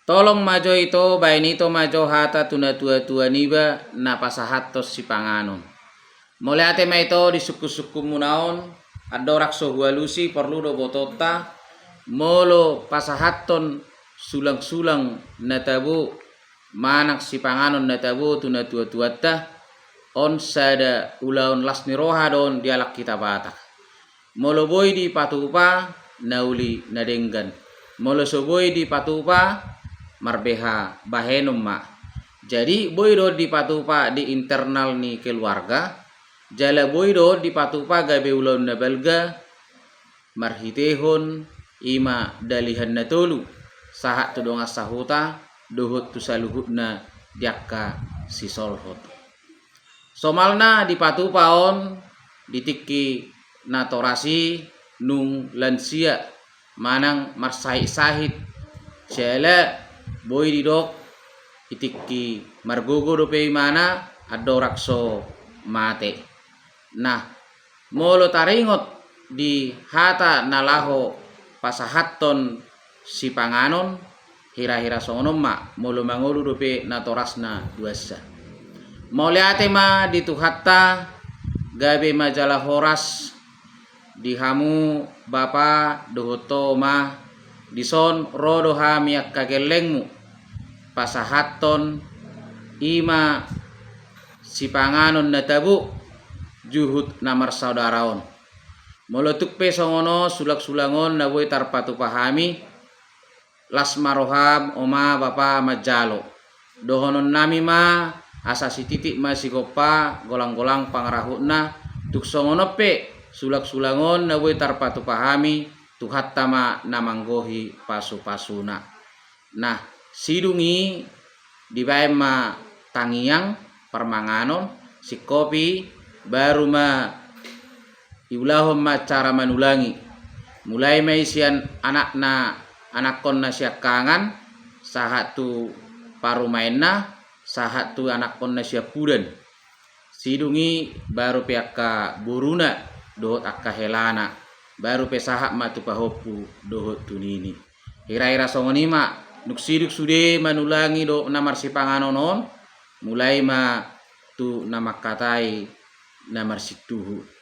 Tolong majo ito bainito majo hata tuna tua niba na pasahatos si panganon. Mulai ate ma ito di suku-suku munaon adorak sohualusi perlu do botota molo pasahaton sulang-sulang na tabu manak si panganon na tabu tuna tua on sada ulaon lasni roha don dialak kita batak. Molo boy di patupa nauli nadenggan. Molo soboy di patupa marbeha bahenum ma. Jadi boy do di patupa di internal ni keluarga. Jala boy do di patupa gabe ulaon na balga marhitehon ima dalihan na tolu. Sahat tu donga sahuta dohot tu saluhut na diakka si solhot. Somalna di patupa on ditiki na torasi nung lansia manang marsahit jala boy didok itiki margogo do pe mana adorakso mate. Nah, molo taringot di hata nalaho pasahaton si panganon hira-hira sonom ma molo mangolu do pe na torasna duasa. Mole ate ma dituhatta gabe majalah horas dihamu bapa dohoto ma dison rodo ha miak kagelengmu pasahaton ima si panganon na tabu juhut namar saudaraon. Molotuk pe songono sulak-sulangon na boy tarpatu pahami las maroham oma bapa majalo dohonon nami ma asa si titik masih gopa golang-golang pangrahutna tuk songono pe sulak-sulangon na boy tarpatu pahami tuhatta ma namanggohi pasu-pasuna. Nah, sidungi dibae ma tangiang permanganon si kopi baru ma iulahom ma cara manulangi. Mulai mai sian anakon na siya kangan sahat tu parumainna sahat tu anakon na siya pudan. Sidungi baru piaka buruna dohot akka helana baru pesahak matu pahopu dohot tunini. Hira-hira songoni ma nuk siduk sude manulangi do namar si panganonon mulai ma tu namakatai namar situhu.